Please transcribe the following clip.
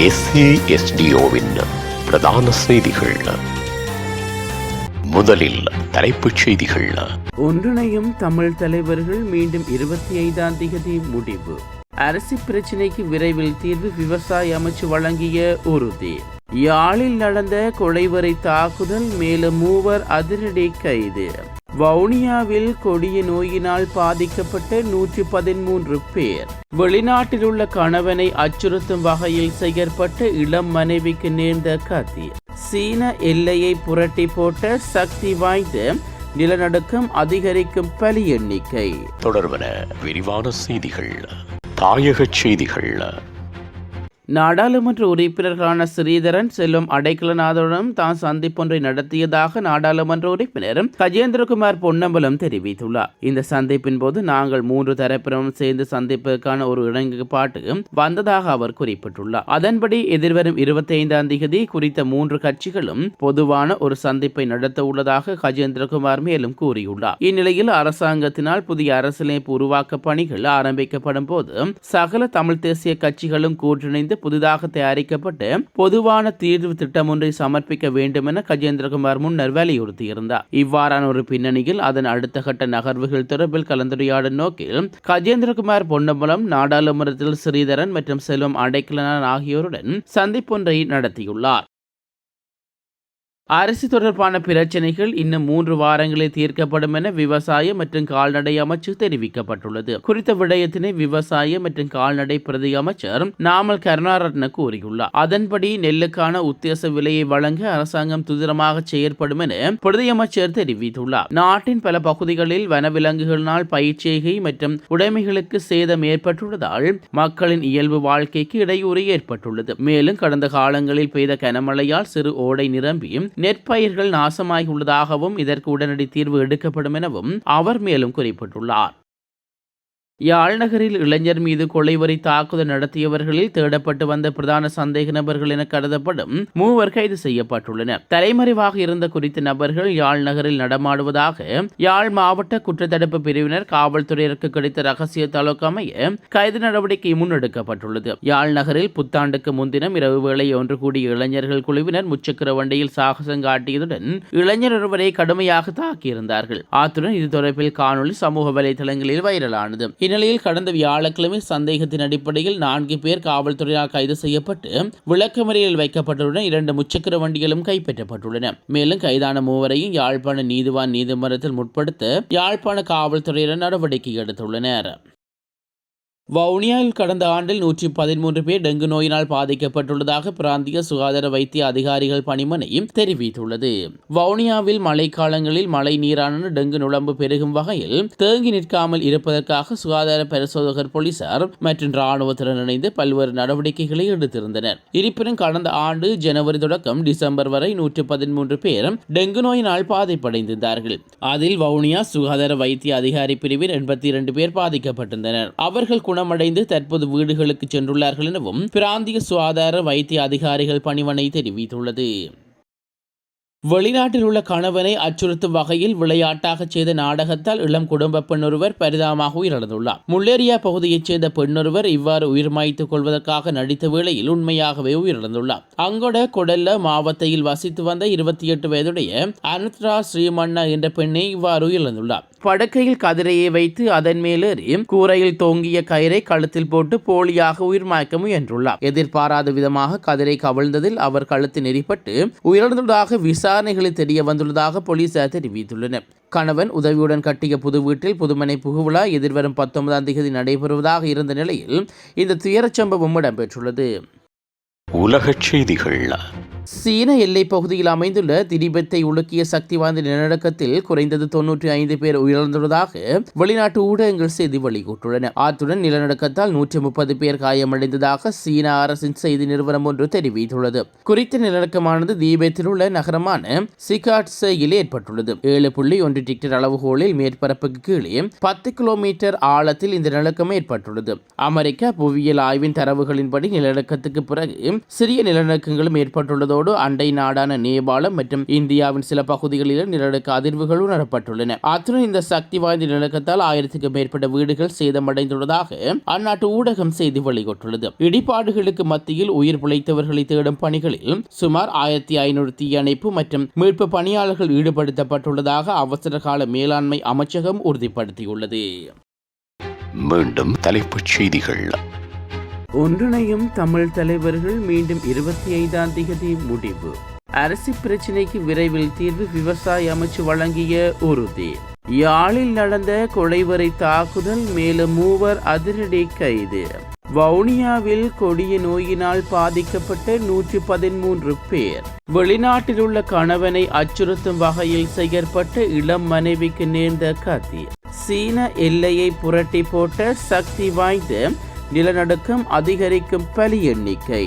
SASDOவின் பிரதான செய்திகள். முதலில் தலைப்புச் செய்திகள். ஒன்றிணையும் தமிழ் தலைவர்கள் மீண்டும் 25ஆம் தேதி முடிவு. அரசு பிரச்சினைக்கு விரைவில் தீர்வு, விவசாய அமைச்சு வழங்கிய உறுதி. யாழில் நடந்த கொலைவரை தாக்குதல், மேலும் 3 அதிரடி கைது. வவுனியாவில் கொடிய நோயினால் பாதிக்கப்பட்ட 113 பேர். வெளிநாட்டில் உள்ள கணவனை அச்சுறுத்தும் வகையில் செயற்பட்ட இளம் மனைவிக்கு நேர்ந்த கதி. சீன எல்லையை புரட்டி போட்ட சக்தி வாய்ந்த நிலநடுக்கம், அதிகரிக்கும் பலி எண்ணிக்கை. தொடர்பன விரிவான செய்திகள். தாயக செய்திகள். நாடாளுமன்ற உறுப்பினர்களான ஸ்ரீதரன், செல்வம் அடைக்கலநாதனுடன் தான் சந்திப்பொன்றை நடத்தியதாக நாடாளுமன்ற உறுப்பினர் கஜேந்திரகுமார் பொன்னம்பலம் தெரிவித்துள்ளார். இந்த சந்திப்பின் போது நாங்கள் 3 தரப்பினரும் சேர்ந்து சந்திப்பதற்கான ஒரு இணக்கப்பாட்டு வந்ததாக அவர் குறிப்பிட்டுள்ளார். அதன்படி எதிர்வரும் 25ஆம் தேதி குறித்த 3 கட்சிகளும் பொதுவான ஒரு சந்திப்பை நடத்த உள்ளதாக கஜேந்திரகுமார் மேலும் கூறியுள்ளார். இந்நிலையில் அரசாங்கத்தினால் புதிய அரசியலமைப்பு உருவாக்க பணிகள் ஆரம்பிக்கப்படும் போது சகல தமிழ் தேசிய கட்சிகளும் கூட்டணிந்து புதிதாக தயாரிக்கப்பட்டு பொதுவான தீர்வு திட்டம் ஒன்றை சமர்ப்பிக்க வேண்டும் என கஜேந்திரகுமார் முன்னர் வலியுறுத்தியிருந்தார். இவ்வாறான ஒரு பின்னணியில் அதன் அடுத்த கட்ட நகர்வுகள் தொடர்பில் கலந்துரையாடும் நோக்கில் கஜேந்திரகுமார் பொன்னம்பலம் நாடாளுமன்றத்தில் ஸ்ரீதரன் மற்றும் செல்வம் அடைக்கலனான் ஆகியோருடன் சந்திப்பொன்றை நடத்தியுள்ளார். அரசு தொடர்பான பிரச்சனைகள் இன்னும் 3 வாரங்களில் தீர்க்கப்படும் என விவசாய மற்றும் கால்நடை அமைச்சு தெரிவிக்கப்பட்டுள்ளது. குறித்த விடயத்தினை விவசாய மற்றும் கால்நடை பிரதி அமைச்சர் நாமல் கருணாரத்ன கூறியுள்ளார். அதன்படி நெல்லுக்கான உத்தேச விலையை வழங்க அரசாங்கம் துரிதமாக செயற்படும் என பிரதி அமைச்சர் தெரிவித்துள்ளார். நாட்டின் பல பகுதிகளில் வனவிலங்குகளினால் பயிர்ச்செய்கை மற்றும் உடைமைகளுக்கு சேதம் ஏற்பட்டுள்ளதால் மக்களின் இயல்பு வாழ்க்கைக்கு இடையூறு ஏற்பட்டுள்ளது. மேலும் கடந்த காலங்களில் பெய்த கனமழையால் சிறு ஓடை நிரம்பி நெற்பயிர்கள் நாசமாகியுள்ளதாகவும் இதற்கு உடனடி தீர்வு எடுக்கப்படும் எனவும் அவர் மேலும் குறிப்பிட்டுள்ளார். யாழ் நகரில் இளைஞர் மீது கொலைவரி தாக்குதல் நடத்தியவர்களில் தேடப்பட்டு வந்த பிரதான சந்தேக நபர்கள் என கருதப்படும் 3 கைது செய்யப்பட்டுள்ளனர். தலைமறைவாக இருந்த குறித்த நபர்கள் யாழ் நகரில் நடமாடுவதாக யாழ் மாவட்ட குற்றத்தடுப்பு பிரிவினர் காவல்துறையினருக்கு கிடைத்த ரகசிய தகவலுக்கு அமைய கைது நடவடிக்கை முன்னெடுக்கப்பட்டுள்ளது. யாழ் நகரில் புத்தாண்டுக்கு முன்தினம் இரவு வேளை ஒன்று கூடிய இளைஞர்கள் குழுவினர் முச்சக்கர வண்டியில் சாகசம் காட்டியதுடன் இளைஞர் ஒருவரை கடுமையாக தாக்கியிருந்தார்கள். அத்துடன் இது தொடர்பில் காணொலி சமூக வலைதளங்களில் வைரலானது. இந்நிலையில் கடந்த வியாழக்கிழமை சந்தேகத்தின் அடிப்படையில் 4 பேர் காவல்துறையால் கைது செய்யப்பட்டு விளக்கமறியலில் வைக்கப்பட்டுள்ளன. 2 முச்சக்கர வண்டிகளும் கைப்பற்றப்பட்டுள்ளன. மேலும் கைதான 3வரையும் யாழ்ப்பாண நீதிவான் நீதிமன்றத்தில் முற்படுத்த யாழ்ப்பாண காவல்துறையினர் நடவடிக்கை எடுத்துள்ளனர். வவுனியாவில் கடந்த ஆண்டில் 113 பேர் டெங்கு நோயினால் பாதிக்கப்பட்டுள்ளதாக பிராந்திய சுகாதார வைத்திய அதிகாரிகள் பணிமனை தெரிவித்துள்ளது. வவுனியாவில் மழைக்காலங்களில் மழை நீரான டெங்கு நுழம்பு பெருகும் வகையில் தேங்கி நிற்காமல் இருப்பதற்காக சுகாதார பரிசோதகர், போலீசார் மற்றும் இராணுவத்தினர் இணைந்து பல்வேறு நடவடிக்கைகளை எடுத்திருந்தனர். இருப்பினும் கடந்த ஆண்டு ஜனவரி தொடக்கம் டிசம்பர் வரை 113 பேர் டெங்கு நோயினால் பாதிப்படைந்திருந்தார்கள். அதில் வவுனியா சுகாதார வைத்திய அதிகாரி பிரிவில் 82 பேர் பாதிக்கப்பட்டிருந்தனர். அவர்கள் குணமடைந்து தற்போது வீடுகளுக்கு சென்றுள்ளார்கள் எனவும் பிராந்திய சுகாதார வைத்திய அதிகாரிகள் பணிமனை தெரிவித்துள்ளது. வெளிநாட்டில் உள்ள கணவனை அச்சுறுத்தும் வகையில் விளையாட்டாக செய்த நாடகத்தால் இளம் குடும்ப பெண்ணொருவர் பரிதாபமாக உயிரிழந்துள்ளார். முள்ளேரியா பகுதியைச் சேர்ந்த பெண்ணொருவர் இவ்வாறு உயிர் மாய்த்துக் கொள்வதற்காக நடித்த வேளையில் உண்மையாகவே உயிரிழந்துள்ளார். அங்கொட கொடல்ல மாவட்டத்தில் வசித்து வந்த 28 வயதுடைய அனுத்ரா ஸ்ரீமண்ணா என்ற பெண்ணை இவ்வாறு உயிரிழந்துள்ளார். படுக்கையில் கதிரையை வைத்து அதன் மேலேறி கூரையில் தொங்கிய கயிறை கழுத்தில் போட்டு போலியாக உயிர் மாய்க்க முயன்றுள்ளார். எதிர்பாராத விதமாக கதிரை கவிழ்ந்ததில் அவர் கழுத்து நெறிப்பட்டு உயிரிழந்துள்ளதாக விசாரணைகளில் தெரிய வந்துள்ளதாக போலீசார் தெரிவித்துள்ளனர். கணவன் உதவியுடன் கட்டிய புது வீட்டில் புதுமனை புகுவிழா எதிர்வரும் 19ஆம் தேதி நடைபெறுவதாக இருந்த நிலையில் இந்த துயரச் சம்பவம் இடம்பெற்றுள்ளது. உலகச் செய்திகள். சீன எல்லை பகுதியில் அமைந்துள்ள திபெத்தை உலுக்கிய சக்தி வாய்ந்த நிலநடுக்கத்தில் குறைந்தது 95 பேர் உயிரிழந்துள்ளதாக வெளிநாட்டு ஊடகங்கள் செய்தி வெளியிட்டுள்ளன. அத்துடன் நிலநடுக்கத்தால் 130 பேர் காயமடைந்ததாக சீன அரசின் செய்தி நிறுவனம் ஒன்று தெரிவித்துள்ளது. குறித்த நிலநடுக்கமானது திபெத்தில் உள்ள நகரமான சிகாட்சையில் ஏற்பட்டுள்ளது. 7.1 ரிக்டர் அளவுகோலில் மேற்பரப்புக்கு கீழே 10 கிலோமீட்டர் ஆழத்தில் இந்த நிலநடுக்கம் ஏற்பட்டுள்ளது. அமெரிக்க புவியியல் ஆய்வின் தரவுகளின்படி நிலநடுக்கத்துக்கு பிறகு சிறிய நிலநடுக்கங்களும் ஏற்பட்டுள்ளது ஏற்பட்டுள்ளதோடு அண்டை நாடான நேபாளம் மற்றும் இந்தியாவின் சில பகுதிகளில் நிலநடுக்க அதிர்வுகள் உணரப்பட்டுள்ளன. அத்துடன் இந்த சக்தி வாய்ந்த நிலநடுக்கத்தால் 1000க்கும் மேற்பட்ட வீடுகள் சேதமடைந்துள்ளதாக அந்நாட்டு ஊடகம் செய்தி வெளியிட்டுள்ளது. இடிபாடுகளுக்கு மத்தியில் உயிர் பிழைத்தவர்களை தேடும் பணிகளில் சுமார் 1500 தீயணைப்பு மற்றும் மீட்பு பணியாளர்கள் ஈடுபடுத்தப்பட்டுள்ளதாக அவசர கால மேலாண்மை அமைச்சகம் உறுதிப்படுத்தியுள்ளது. மீண்டும் தலைப்புச் செய்திகள். ஒன்றிணையும் தமிழ் தலைவர்கள் மீண்டும் 25ஆம் தேதி முடிவு. அரசு பிரச்சினைக்கு விரைவில் தீர்வு, விவசாய அமைச்சு வழங்கிய உறுதி. யாழில் நடந்த கொலைவரை தாக்குதல், மேலும் 3 அதிரடி கைது. வவுனியாவில் கொடிய நோயினால் பாதிக்கப்பட்ட 113 பேர். வெளிநாட்டில் உள்ள கணவனை அச்சுறுத்தும் வகையில் செயற்பட்ட இளம் மனைவிக்கு நேர்ந்த கதி. சீன எல்லையை புரட்டி போட்ட சக்தி வாய்ந்த நிலநடுக்கம், அதிகரிக்கும் பலி எண்ணிக்கை.